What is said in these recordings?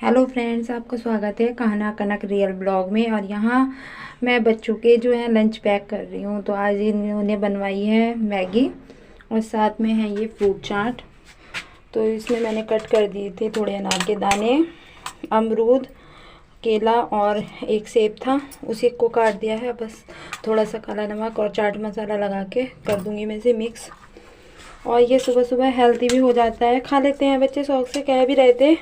Hello friends, आपका स्वागत है कहना कनक रियल ब्लॉग में। और यहाँ मैं बच्चों के जो है लंच पैक कर रही हूँ। तो आज इन्होंने बनवाई है मैगी और साथ में है ये फ्रूट चाट। तो इसमें मैंने कट कर दिए थे थोड़े अनार के दाने, अमरूद, केला और एक सेब था, उसी को काट दिया है। बस थोड़ा सा काला नमक और चाट मसाला लगा के कर दूँगी मैं इसे मिक्स। और ये सुबह सुबह हेल्दी भी हो जाता है, खा लेते हैं बच्चे, शौक से कह भी रहे थे।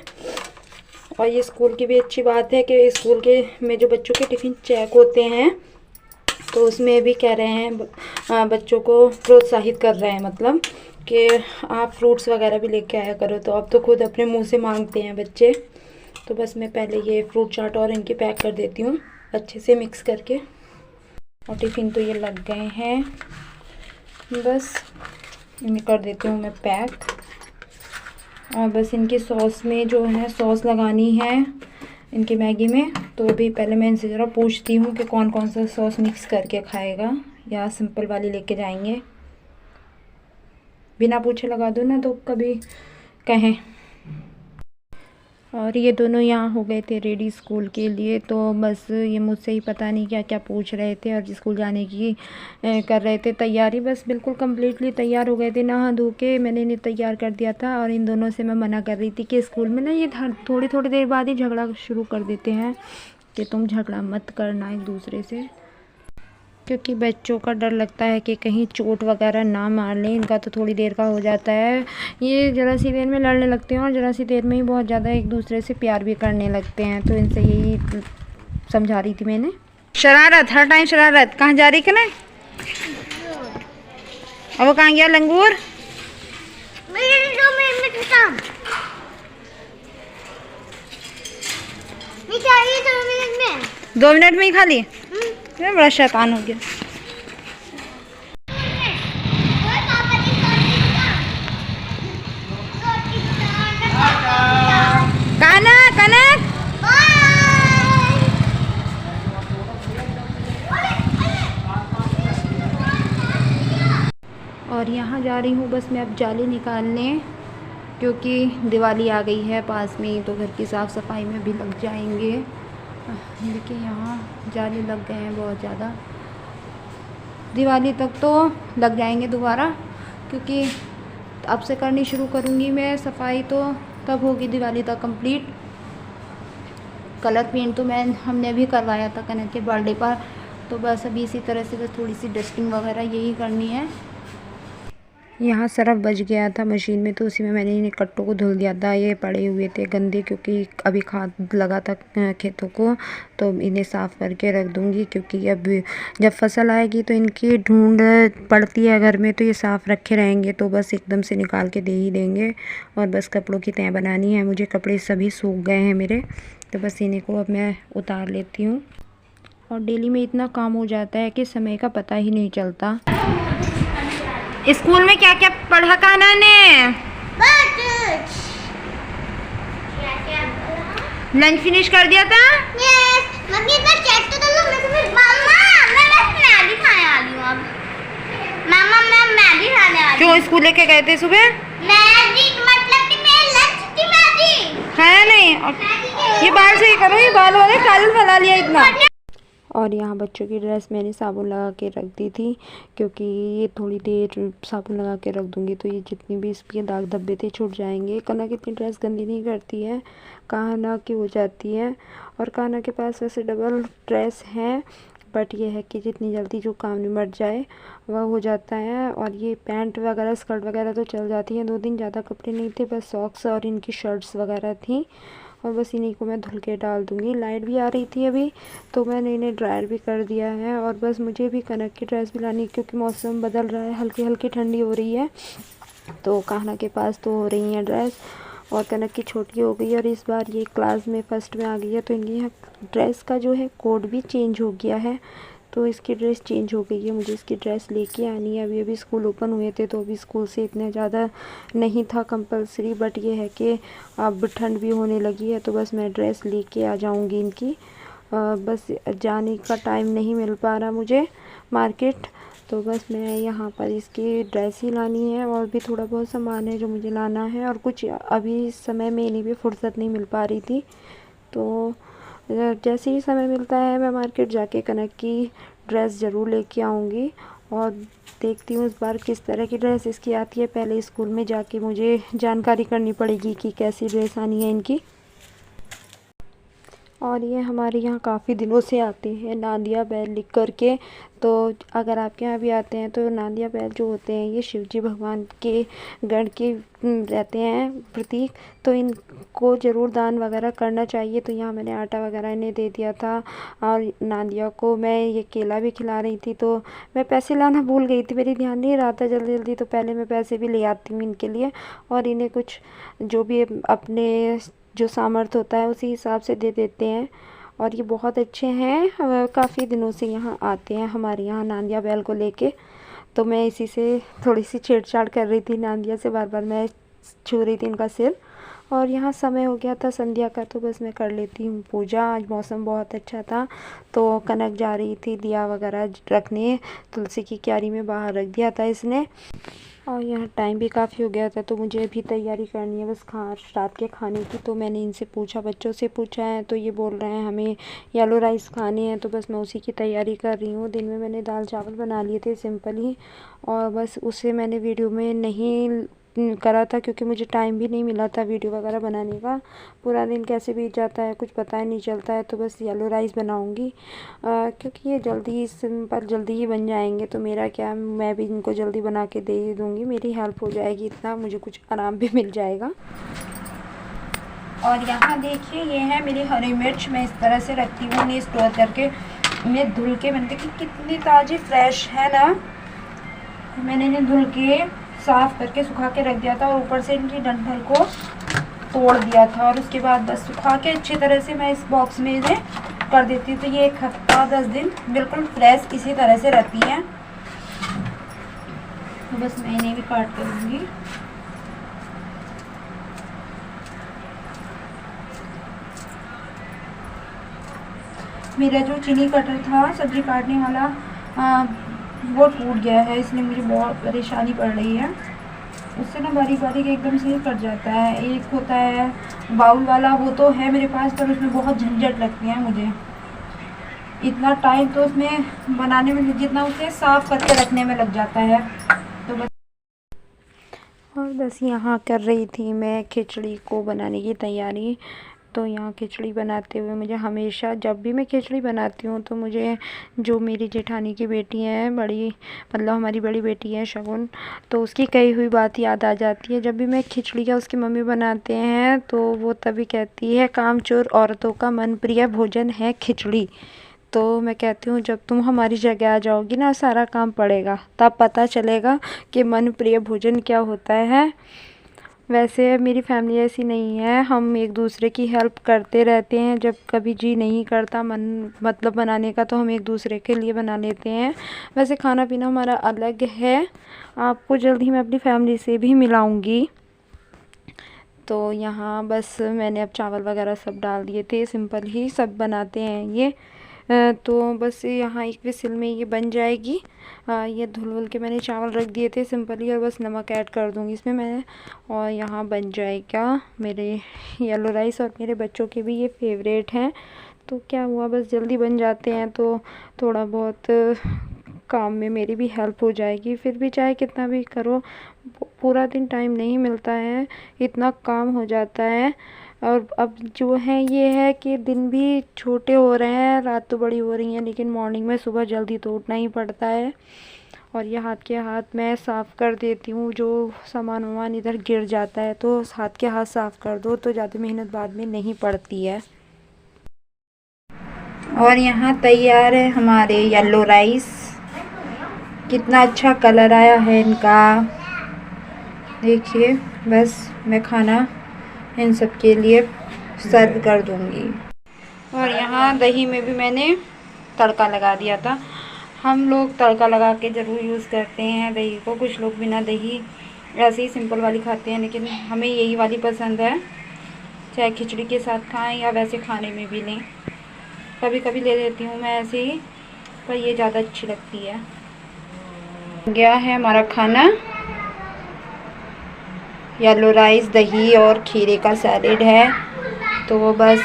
और ये स्कूल की भी अच्छी बात है कि स्कूल के में जो बच्चों के टिफ़िन चेक होते हैं तो उसमें भी कह रहे हैं, बच्चों को प्रोत्साहित कर रहे हैं, मतलब कि आप फ्रूट्स वगैरह भी लेके आया करो। तो अब तो खुद अपने मुंह से मांगते हैं बच्चे। तो बस मैं पहले ये फ्रूट चाट और इनके पैक कर देती हूँ अच्छे से मिक्स करके। और टिफ़िन तो ये लग गए हैं, बस इन्हें कर देती हूँ मैं पैक। और बस इनकी सॉस में जो है सॉस लगानी है इनकी मैगी में। तो अभी पहले मैं इनसे ज़रा पूछती हूँ कि कौन कौन सा सॉस मिक्स करके खाएगा या सिंपल वाली लेके जाएंगे। बिना पूछे लगा दो ना तो कभी कहें। और ये दोनों यहाँ हो गए थे रेडी स्कूल के लिए। तो बस ये मुझसे ही पता नहीं क्या क्या पूछ रहे थे और स्कूल जाने की कर रहे थे तैयारी। बस बिल्कुल कम्प्लीटली तैयार हो गए थे, नहा धो के मैंने इन्हें तैयार कर दिया था। और इन दोनों से मैं मना कर रही थी कि स्कूल में ना ये थोड़ी थोड़ी देर बाद ही झगड़ा शुरू कर देते हैं कि तुम झगड़ा मत करना एक दूसरे से, क्योंकि बच्चों का डर लगता है कि कहीं चोट वगैरह ना मार लें। इनका तो थोड़ी देर का हो जाता है, ये ज़रा सी देर में लड़ने लगते हैं और ज़रा सी देर में ही बहुत ज़्यादा एक दूसरे से प्यार भी करने लगते हैं। तो इनसे यही समझा रही थी मैंने। शरारत, हर टाइम शरारत। कहाँ जा रही है ना? और वो कहाँ गया लंगूर? 2 मिनट में ही खा ली? बड़ा शैतान हो गया। कनक कनक और यहाँ जा रही हूँ बस मैं अब जाली निकालने, क्योंकि दिवाली आ गई है पास में ही, तो घर की साफ़ सफाई में भी लग जाएंगे। देखिए यहाँ जाले लग गए हैं बहुत ज़्यादा, दिवाली तक तो लग जाएंगे दोबारा, क्योंकि अब से करनी शुरू करूँगी मैं सफाई, तो तब होगी दिवाली तक कंप्लीट। कलर पेंट तो हमने अभी करवाया था कनक के बर्थडे पर। तो बस अभी इसी तरह से बस थोड़ी सी डस्टिंग वगैरह यही करनी है। यहाँ सरफ बच गया था मशीन में, तो उसी में मैंने इन कट्टों को धुल दिया था। ये पड़े हुए थे गंदे, क्योंकि अभी खाद लगा था खेतों को, तो इन्हें साफ़ करके रख दूँगी। क्योंकि अब जब फसल आएगी तो इनकी ढूंढ पड़ती है घर में, तो ये साफ़ रखे रहेंगे तो बस एकदम से निकाल के दे ही देंगे। और बस कपड़ों की तह बनानी है मुझे, कपड़े सभी सूख गए हैं मेरे, तो बस इन्हीं को अब मैं उतार लेती हूँ। और डेली में इतना काम हो जाता है कि समय का पता ही नहीं चलता। स्कूल में क्या क्या पढ़ा कान्हा ने? लंच फिनिश कर दिया था? यस। मम्मी इतना चेक तो कर लो। मैं तो मम्मा मैं बस मैगी खाने वाली हूं अब। मम्मा मैं मैगी खाने वाली हूं। क्यों स्कूल लेके गए थे सुबह? मैगी मतलब कि मेरा लंच थी मैगी। खाया नहीं? ये बाल से ही करो, ये बाल वाले काजल फैला लिया इतना। और यहाँ बच्चों की ड्रेस मैंने साबुन लगा के रख दी थी, क्योंकि ये थोड़ी देर साबुन लगा के रख दूँगी तो ये जितनी भी इसके दाग धब्बे थे छूट जाएंगे। कनक इतनी ड्रेस गंदी नहीं करती है, कान्हा की हो जाती है। और कान्हा के पास वैसे डबल ड्रेस है, बट ये है कि जितनी जल्दी जो काम निमट जाए वह हो जाता है। और ये पैंट वगैरह स्कर्ट वगैरह तो चल जाती हैं, 2 दिन ज़्यादा कपड़े नहीं थे, बस सॉक्स और इनकी शर्ट्स वगैरह थी। और बस इन्हीं को मैं धुल के डाल दूँगी। लाइट भी आ रही थी अभी, तो मैंने इन्हें ड्रायर भी कर दिया है। और बस मुझे भी कनक की ड्रेस भी लानी, क्योंकि मौसम बदल रहा है, हल्की हल्की ठंडी हो रही है। तो कान्हा के पास तो हो रही हैं ड्रेस, और कनक की छोटी हो गई और इस बार ये क्लास में फर्स्ट में आ गई है, तो इनकी यहाँ ड्रेस का जो है कोड भी चेंज हो गया है। तो इसकी ड्रेस चेंज हो गई है, मुझे इसकी ड्रेस लेके आनी है। अभी स्कूल ओपन हुए थे तो अभी स्कूल से इतना ज़्यादा नहीं था कंपलसरी, बट ये है कि अब ठंड भी होने लगी है, तो बस मैं ड्रेस लेके आ जाऊंगी इनकी। बस जाने का टाइम नहीं मिल पा रहा मुझे मार्केट, तो बस मैं यहाँ पर इसकी ड्रेस ही लानी है और भी थोड़ा बहुत सामान है जो मुझे लाना है, और कुछ अभी इस समय में इन्हें भी फुर्सत नहीं मिल पा रही थी। तो जैसे ही समय मिलता है मैं मार्केट जाके कनक की ड्रेस ज़रूर लेके आऊँगी, और देखती हूँ इस बार किस तरह की ड्रेस इसकी आती है। पहले स्कूल में जाके मुझे जानकारी करनी पड़ेगी कि कैसी ड्रेस आनी है इनकी। और ये हमारे यहाँ काफ़ी दिनों से आते हैं नांदिया बैल लिख करके। तो अगर आपके यहाँ भी आते हैं तो नांदिया बैल जो होते हैं ये शिवजी भगवान के गण के रहते हैं प्रतीक, तो इनको ज़रूर दान वगैरह करना चाहिए। तो यहाँ मैंने आटा वगैरह इन्हें दे दिया था, और नांदिया को मैं ये केला भी खिला रही थी। तो मैं पैसे लाना भूल गई थी, मेरी ध्यान नहीं रहा था जल्दी जल्दी, तो पहले मैं पैसे भी ले आती हूँ इनके लिए, और इन्हें कुछ जो भी अपने जो सामर्थ्य होता है उसी हिसाब से दे देते हैं। और ये बहुत अच्छे हैं, काफ़ी दिनों से यहाँ आते हैं हमारे यहाँ नांदिया बैल को लेके। तो मैं इसी से थोड़ी सी छेड़छाड़ कर रही थी नांदिया से, बार बार मैं छू रही थी इनका सिर। और यहाँ समय हो गया था संध्या का, तो बस मैं कर लेती हूँ पूजा। आज मौसम बहुत अच्छा था, तो कनक जा रही थी दिया वगैरह रखने, तुलसी की क्यारी में बाहर रख दिया था इसने। और यहाँ टाइम भी काफ़ी हो गया था, तो मुझे अभी तैयारी करनी है बस रात के खाने की। तो मैंने इनसे पूछा, बच्चों से पूछा है, तो ये बोल रहे हैं हमें येलो राइस खाने हैं, तो बस मैं उसी की तैयारी कर रही हूँ। दिन में मैंने दाल चावल बना लिए थे सिंपल ही, और बस उसे मैंने वीडियो में नहीं करा था क्योंकि मुझे टाइम भी नहीं मिला था वीडियो वगैरह बनाने का। पूरा दिन कैसे बीत जाता है कुछ पता ही नहीं चलता है। तो बस येलो राइस बनाऊंगी क्योंकि ये जल्दी सिंपल जल्दी ही बन जाएंगे। तो मेरा क्या, मैं भी इनको जल्दी बना के दे ही दूँगी, मेरी हेल्प हो जाएगी, इतना मुझे कुछ आराम भी मिल जाएगा। और यहाँ देखिए ये है मेरी हरी मिर्च, मैं इस तरह से रखती हूँ इन्हें स्टोर करके। मैं धुल के, मैंने देखी कितनी ताज़ी फ्रेश है ना, मैंने इन्हें धुल के साफ़ करके सुखा के रख दिया था, और ऊपर से इनकी डंठल को तोड़ दिया था, और उसके बाद बस सुखा के अच्छी तरह से मैं इस बॉक्स में इन्हें कर देती हूँ। तो ये 1 हफ्ता 10 दिन बिल्कुल फ्रेश इसी तरह से रहती हैं। तो बस मैं इन्हें भी काट के दूँगी। मेरा जो चीनी कटर था सब्जी काटने वाला वो टूट गया है, इसलिए मुझे बहुत परेशानी पड़ रही है। उससे ना बारीक बारीक एकदम से ही कट जाता है। एक होता है बाउल वाला, वो तो है मेरे पास, पर उसमें बहुत झंझट लगती है मुझे। इतना टाइम तो उसमें बनाने में जितना उसे साफ़ करके रखने में लग जाता है। तो बस, और बस यहाँ कर रही थी मैं खिचड़ी को बनाने की तैयारी। तो यहाँ खिचड़ी बनाते हुए मुझे हमेशा, जब भी मैं खिचड़ी बनाती हूँ तो मुझे जो मेरी जेठानी की बेटी है, बड़ी मतलब हमारी बड़ी बेटी है शगुन, तो उसकी कही हुई बात याद आ जाती है। जब भी मैं खिचड़ी या उसकी मम्मी बनाते हैं तो वो तभी कहती है, कामचोर औरतों का मन प्रिय भोजन है खिचड़ी। तो मैं कहती हूँ जब तुम हमारी जगह आ जाओगी ना, सारा काम पड़ेगा, तब पता चलेगा कि मन प्रिय भोजन क्या होता है। वैसे मेरी फैमिली ऐसी नहीं है, हम एक दूसरे की हेल्प करते रहते हैं। जब कभी जी नहीं करता मन मतलब बनाने का, तो हम एक दूसरे के लिए बना लेते हैं। वैसे खाना पीना हमारा अलग है, आपको जल्द ही मैं अपनी फैमिली से भी मिलाऊंगी। तो यहाँ बस मैंने अब चावल वगैरह सब डाल दिए थे, सिंपल ही सब बनाते हैं ये। तो बस यहाँ एक विसिल में ये बन जाएगी। ये धुल के मैंने चावल रख दिए थे सिंपल ही, और बस नमक ऐड कर दूँगी इसमें मैं, और यहाँ बन जाएगा मेरे येलो राइस। और मेरे बच्चों के भी ये फेवरेट हैं। तो क्या हुआ, बस जल्दी बन जाते हैं, तो थोड़ा बहुत काम में मेरी भी हेल्प हो जाएगी। फिर भी चाहे कितना भी करो, पूरा दिन टाइम नहीं मिलता है, इतना काम हो जाता है। और अब जो है ये है कि दिन भी छोटे हो रहे हैं, रात तो बड़ी हो रही है, लेकिन मॉर्निंग में सुबह जल्दी तो उठना ही पड़ता है। और ये हाथ के हाथ मैं साफ़ कर देती हूँ, जो सामान वामान इधर गिर जाता है तो हाथ के हाथ साफ़ कर दो, तो ज़्यादा मेहनत बाद में नहीं पड़ती है। और यहाँ तैयार है हमारे येलो राइस, कितना अच्छा कलर आया है इनका, देखिए। बस मैं खाना इन सब के लिए सर्व कर दूंगी। और यहाँ दही में भी मैंने तड़का लगा दिया था। हम लोग तड़का लगा के ज़रूर यूज़ करते हैं दही को, कुछ लोग बिना दही ऐसे ही सिंपल वाली खाते हैं, लेकिन हमें यही वाली पसंद है। चाहे खिचड़ी के साथ खाएं या वैसे खाने में भी लें, कभी कभी ले लेती हूँ मैं ऐसे ही, पर ये ज़्यादा अच्छी लगती है। गया है हमारा खाना, येलो राइस, दही और खीरे का सैलेड है। तो बस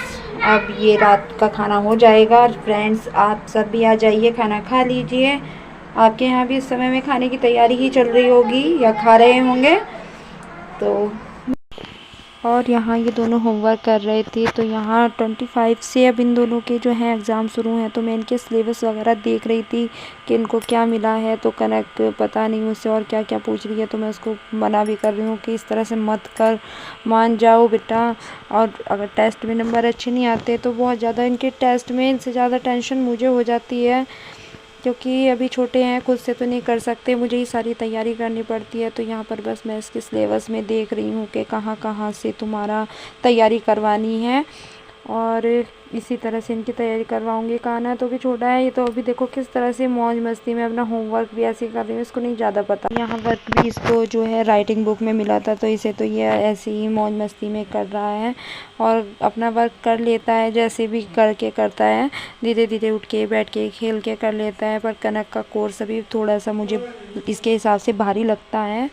अब ये रात का खाना हो जाएगा। फ्रेंड्स, आप सब भी आ जाइए, खाना खा लीजिए। आपके यहाँ भी इस समय में खाने की तैयारी ही चल रही होगी या खा रहे होंगे। तो और यहाँ ये दोनों होमवर्क कर रहे थे। तो यहाँ 25 से अब इन दोनों के जो हैं एग्ज़ाम शुरू हैं। तो मैं इनके सिलेबस वगैरह देख रही थी कि इनको क्या मिला है। तो कनक पता नहीं मुझसे और क्या क्या पूछ रही है। तो मैं उसको मना भी कर रही हूँ कि इस तरह से मत कर, मान जाओ बेटा। और अगर टेस्ट में नंबर अच्छे नहीं आते तो बहुत ज़्यादा इनके टेस्ट में इनसे ज़्यादा टेंशन मुझे हो जाती है, क्योंकि अभी छोटे हैं, खुद से तो नहीं कर सकते, मुझे ही सारी तैयारी करनी पड़ती है। तो यहाँ पर बस मैं इसके सिलेबस में देख रही हूँ कि कहाँ कहाँ से तुम्हारा तैयारी करवानी है, और इसी तरह से इनकी तैयारी करवाऊँगी। कान्हा तो भी छोटा है, ये तो अभी देखो किस तरह से मौज मस्ती में अपना होमवर्क भी ऐसे कर रही है, इसको नहीं ज़्यादा पता। यहाँ वर्क भी इसको जो है राइटिंग बुक में मिला था, तो इसे तो ये ऐसे ही मौज मस्ती में कर रहा है और अपना वर्क कर लेता है, जैसे भी करके करता है, धीरे धीरे उठ के बैठ के खेल के कर लेता है। पर कनक का कोर्स अभी थोड़ा सा मुझे इसके हिसाब से भारी लगता है।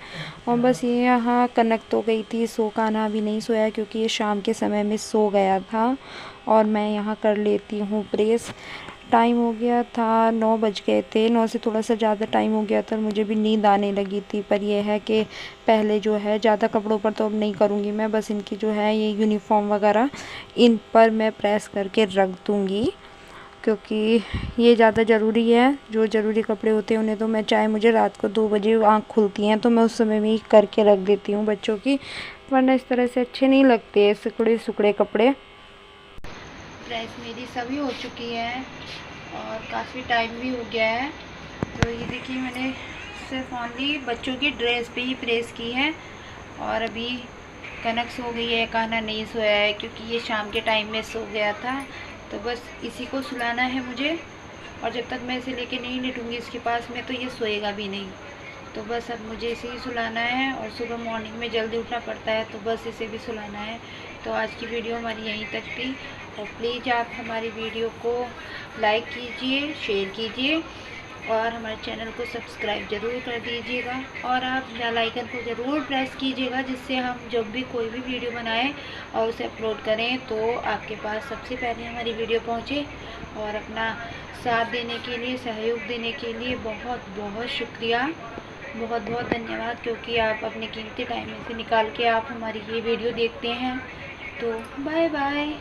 और बस ये यहाँ कनक तो गई थी सो, कान्हा अभी नहीं सोया क्योंकि ये शाम के समय में सो गया था। और मैं यहाँ कर लेती हूँ प्रेस। टाइम हो गया था, 9 बज गए थे, 9 से थोड़ा सा ज़्यादा टाइम हो गया था, मुझे भी नींद आने लगी थी। पर यह है कि पहले जो है ज़्यादा कपड़ों पर तो अब नहीं करूँगी मैं, बस इनकी जो है ये यूनिफॉर्म वगैरह इन पर मैं प्रेस करके रख दूँगी, क्योंकि ये ज़्यादा ज़रूरी है। जो ज़रूरी कपड़े होते हैं उन्हें तो मैं, चाहे मुझे रात को 2 बजे आँख खुलती हैं तो मैं उस समय में ही करके रख देती हूँ बच्चों की, वरना इस तरह से अच्छे नहीं लगते सिकुड़े सिकुड़े कपड़े। प्रेस मेरी सभी हो चुकी है और काफ़ी टाइम भी हो गया है। तो ये देखिए मैंने सिर्फ ओनली बच्चों की ड्रेस पे ही प्रेस की है। और अभी कनक सो गई है, कान्हा नहीं सोया है क्योंकि ये शाम के टाइम में सो गया था। तो बस इसी को सुलाना है मुझे, और जब तक मैं इसे लेके नहीं लेटूँगी इसके पास में तो ये सोएगा भी नहीं। तो बस अब मुझे इसे ही सुलाना है, और सुबह मॉर्निंग में जल्दी उठना पड़ता है, तो बस इसे भी सुलाना है। तो आज की वीडियो हमारी यहीं तक थी, और प्लीज़ आप हमारी वीडियो को लाइक कीजिए, शेयर कीजिए, और हमारे चैनल को सब्सक्राइब ज़रूर कर दीजिएगा, और आप बेल आइकन को ज़रूर प्रेस कीजिएगा, जिससे हम जब भी कोई भी वीडियो बनाएं और उसे अपलोड करें तो आपके पास सबसे पहले हमारी वीडियो पहुंचे। और अपना साथ देने के लिए, सहयोग देने के लिए बहुत बहुत शुक्रिया, बहुत बहुत धन्यवाद, क्योंकि आप अपने कीमती टाइम में से निकाल के आप हमारी ये वीडियो देखते हैं। तो बाय बाय।